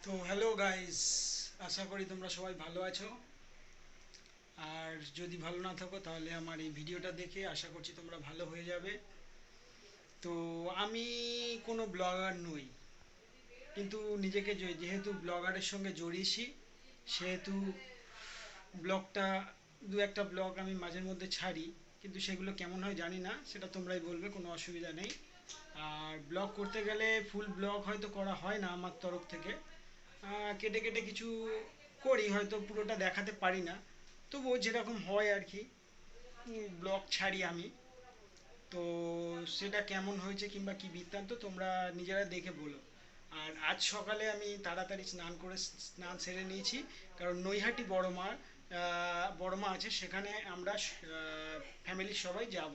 তো hello guys, আশা করি তোমরা সবাই ভালো আছো। আর যদি ভালো না থাকো তাহলে আমার এই ভিডিওটা দেখে আশা করছি তোমরা ভালো হয়ে যাবে। তো আমি কোনো ব্লগার নই, কিন্তু নিজেকে যেহেতু ব্লগারের সঙ্গে জড়িয়েছি, সেহেতু ব্লগটা দু একটা ব্লগ আমি মাঝে মধ্যে ছাড়ি, কিন্তু সেগুলো কেমন হয় জানি না, সেটা তোমরাই বলবে, কোনো অসুবিধা নেই। আর ব্লগ করতে গেলে ফুল ব্লগ হয়তো করা হয় না আমার তরফ থেকে, কেটে কেটে কিছু করি, হয়তো পুরোটা দেখাতে পারি না, তবুও যেরকম হয় আর কি ব্লগ ছাড়ি আমি। তো সেটা কেমন হয়েছে কিংবা কি বৃত্তান্ত তোমরা নিজেরা দেখে বলো। আর আজ সকালে আমি তাড়াতাড়ি স্নান করে স্নান সেরে নিয়েছি, কারণ নৈহাটি বড় মা আছে, সেখানে আমরা ফ্যামিলির সবাই যাব।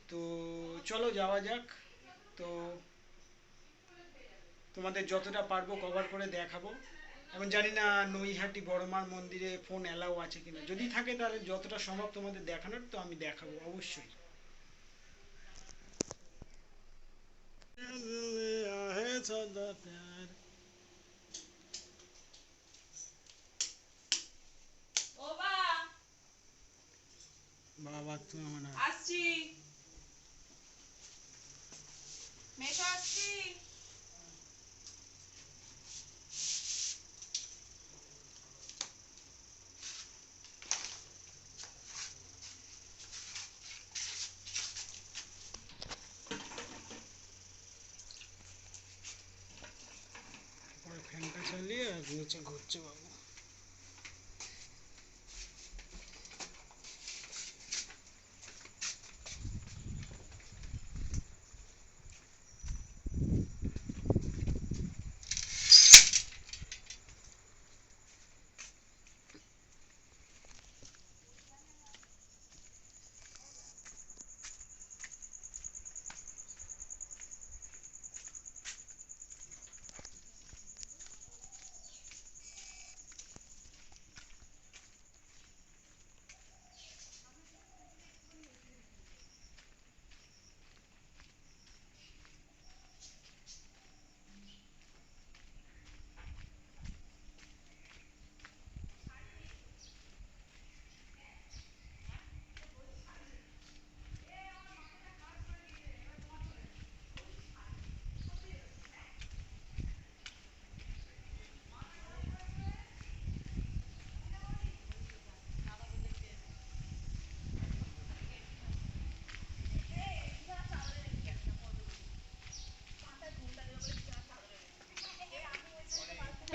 তো চলো যাওয়া যাক। তো তোমাদের যতটা পারবো কভার করে দেখাবো। এখন জানি না নৈহাটি বড়মার মন্দিরে ফোন অ্যালাউ আছে কিনা, যদি থাকে তাহলে যতটা সম্ভব তোমাদের দেখানোর তো আমি দেখাবো অবশ্যই। বাবা তুমি আমার আসছি। মেশো আসছি। ফ্যানটা চালিয়ে আর নিচে ঘুরছে বাবু।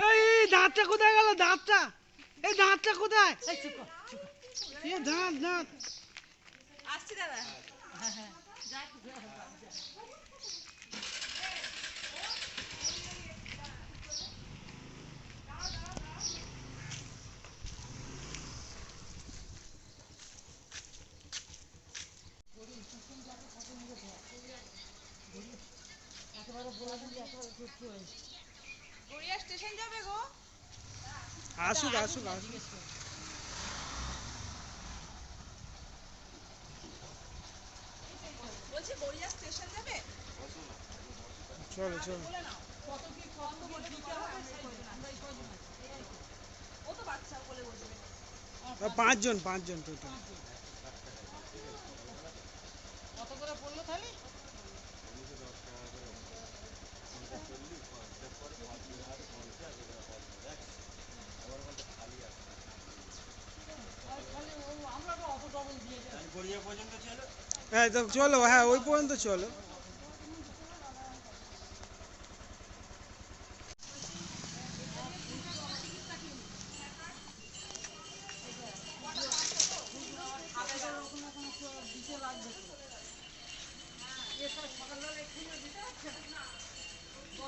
এই দাঁতটা কোথায় গেল? দাঁতটা, এই দাঁতটা কোথায়? এই দাঁত দাঁত। আসছি দাদা। গড়িয়া স্টেশন যাবে গো? আসুক আসুক আসুক। বলছি গড়িয়া স্টেশন যাবে? চলো চলো। বলে নাও। কত কি বলে দিতে হবে? ও তো বাচ্চা বলে বসবে। পাঁচজন পাঁচজন টোটাল। কত করে পড়লো তাহলে? হ্যাঁ তো চলো, হ্যাঁ ওই পর্যন্ত চলো।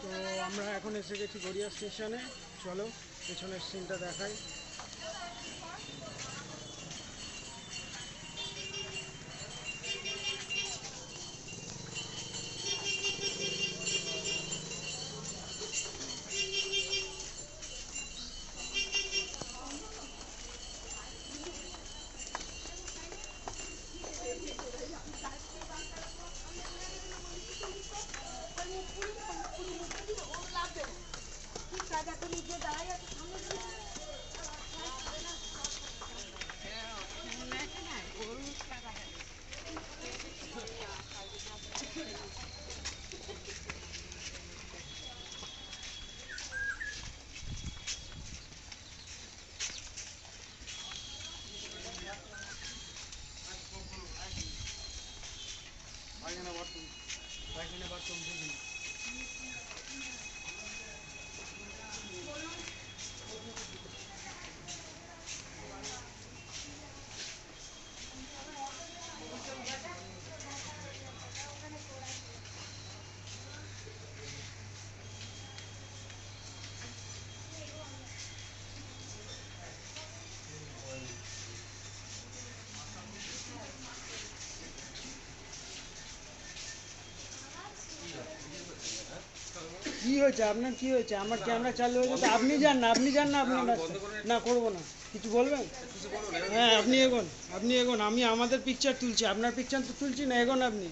তো আমরা এখন এসে গেছি গড়িয়া স্টেশনে। চলো পেছনের সিনটা দেখাই। পায়খানা বাথরুম দুজনে। কি হয়েছে আপনার, কি হয়েছে? আমার ক্যামেরা চালু হয়ে যাবে, আপনি যান না, আপনি যান না, আপনি না করবো না। কিছু বলবেন? হ্যাঁ আপনি এগোন, আপনি এগোন, আমি আমাদের পিকচার তুলছি, আপনার পিকচার তো তুলছি না, এগোন আপনি।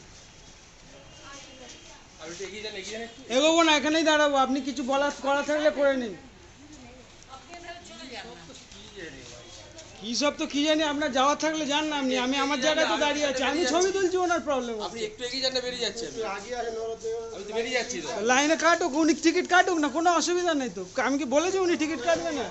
এগোবো না, এখানেই দাঁড়াবো, আপনি কিছু বলার করা থাকলে করে নিন। কি সব তো কি জানি, আপনার যাওয়ার থাকলে যান না আপনি, আমি আমার জায়গায় তো দাঁড়িয়ে আছি, আমি ছবি তুলছি, ওনার প্রবলেম। আপনি একটু এগিয়ে যান না, বেরিয়ে যাচ্ছে। আমি তো বেরিয়ে যাচ্ছি তো। লাইনে কাটুক, উনি টিকিট কাটুক না, কোনো অসুবিধা নেই তো, আমি কি বলেছি উনি টিকিট কাটবে না?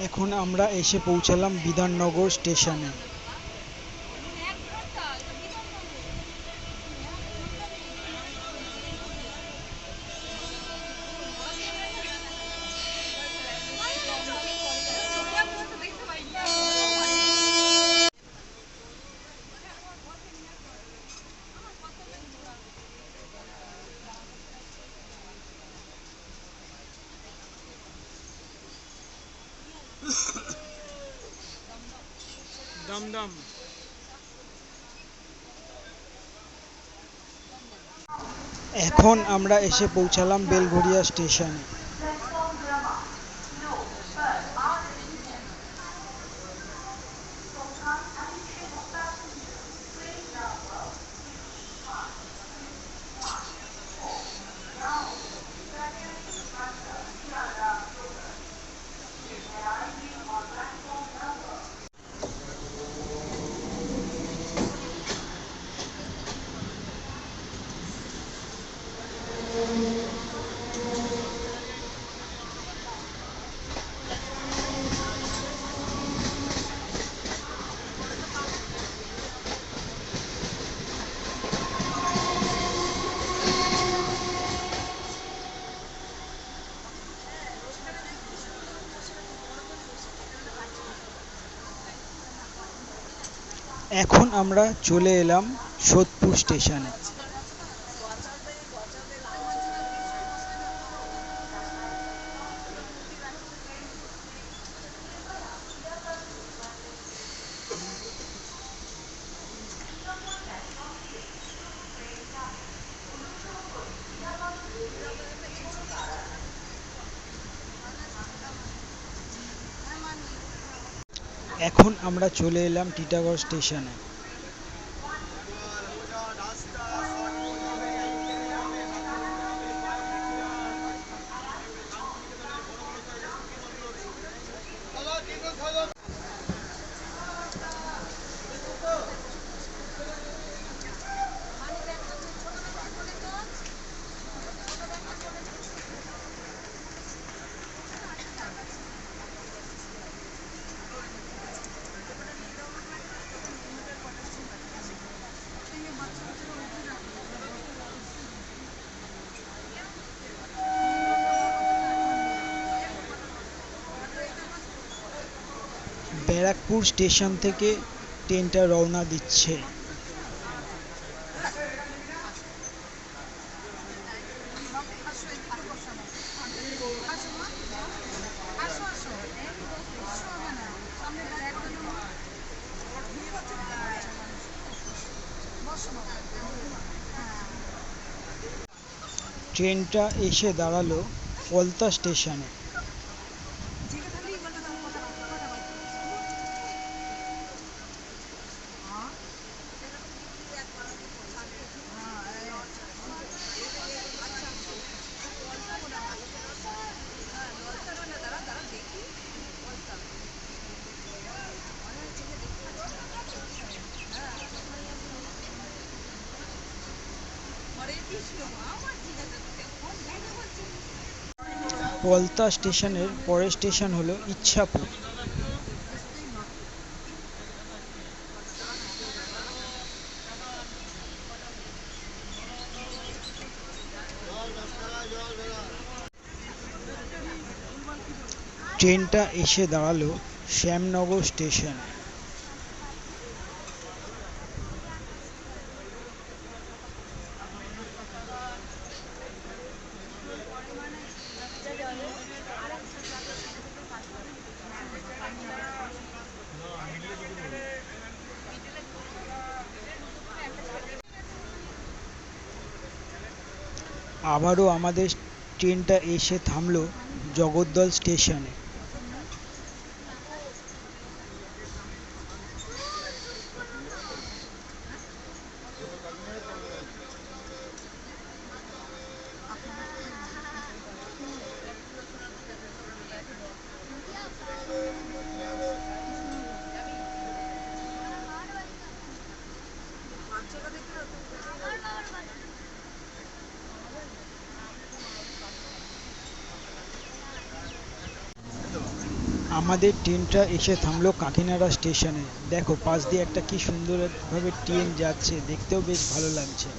এখন আমরা এসে পৌঁছালাম বিধাননগর স্টেশনে। দমদম। এখন আমরা এসে পৌঁছালাম বেলঘড়িয়া স্টেশনে। এখন আমরা চলে এলাম সোদপুর স্টেশনে। এখন আমরা চলে এলাম টিটাগড় স্টেশনে। ব্যারাকপুর স্টেশন থেকে ট্রেনটা রওনা দিচ্ছে। ট্রেনটা এসে দাঁড়ালো পলতা স্টেশনে। পলতা স্টেশনের পরের স্টেশন হলো ইচ্ছাপুর। ট্রেনটা এসে দাঁড়ালো শ্যামনগর স্টেশনে। আবারও আমাদের ট্রেনটা এসে থামলো জগদ্দল স্টেশনে। আমাদের ট্রেনটা এসে থামলো কাকিনাড়া স্টেশনে। দেখো পাশ দিয়ে একটা কি সুন্দরভাবে ট্রেন যাচ্ছে, দেখতেও বেশ ভালো লাগছে।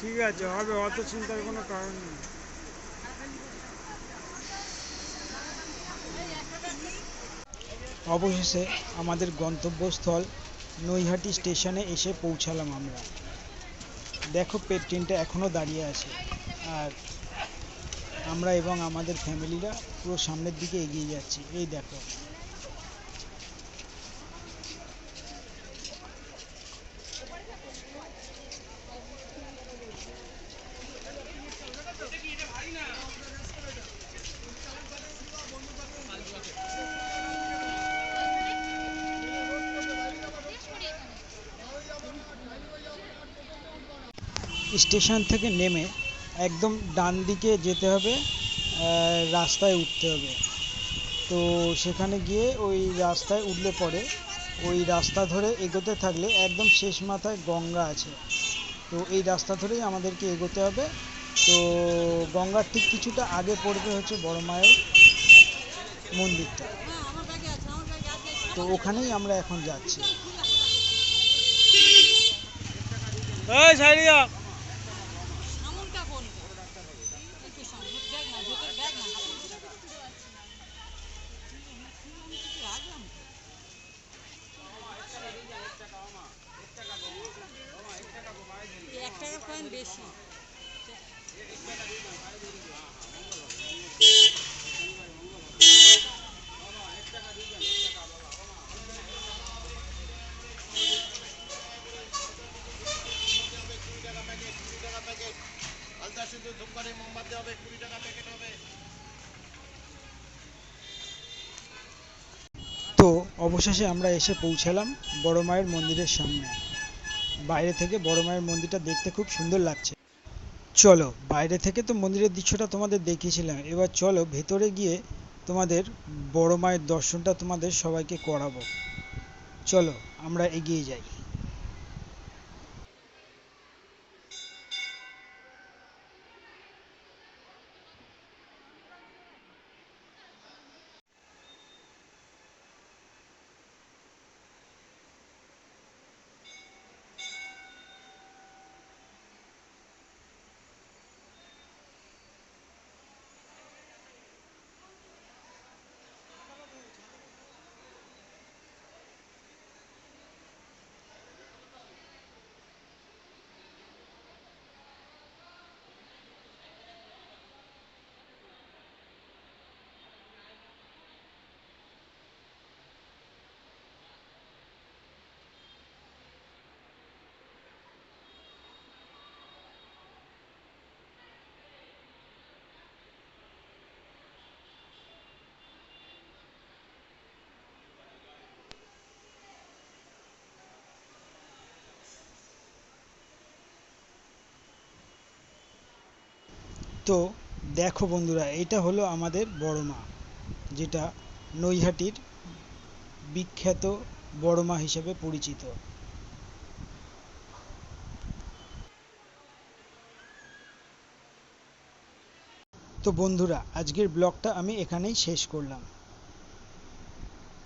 ঠিক আছে, হবে, অত চিন্তার কোনো কারণ নেই। অবশেষে আমাদের গন্তব্যস্থল নৈহাটি স্টেশনে এসে পৌঁছালাম আমরা। দেখো ট্রেনটা এখনো দাঁড়িয়ে আছে, আর আমরা এবং আমাদের ফ্যামিলিরা পুরো সামনের দিকে এগিয়ে যাচ্ছি। এই দেখো। স্টেশন থেকে নেমে একদম ডান দিকে যেতে হবে, রাস্তায় উঠতে হবে। তো সেখানে গিয়ে ওই রাস্তায় উঠলে পরে ওই রাস্তা ধরে এগোতে থাকলে একদম শেষ মাথায় গঙ্গা আছে। তো এই রাস্তা ধরেই আমাদেরকে এগোতে হবে। তো গঙ্গার ঠিক কিছুটা আগে পড়বে হচ্ছে বড় মায়ের মন্দিরটা। তো ওখানেই আমরা এখন যাচ্ছি। বেশি তো অবশেষে আমরা এসে পৌঁছালাম বড় মায়ের মন্দিরের সামনে। বাইরে থেকে বড় মায়ের মন্দিরটা দেখতে খুব সুন্দর লাগছে। চলো, বাইরে থেকে তো মন্দিরের দৃশ্যটা তোমাদের দেখিয়েছিলাম, এবার চলো ভেতরে গিয়ে তোমাদের বড় মায়ের দর্শনটা তোমাদের সবাইকে করাবো। চলো আমরা এগিয়ে যাই। তো দেখো বন্ধুরা, এটা হলো আমাদের বড় মা, যেটা নৈহাটির বিখ্যাত বড় মা হিসেবে পরিচিত। তো বন্ধুরা, আজকের ব্লগটা আমি এখানেই শেষ করলাম।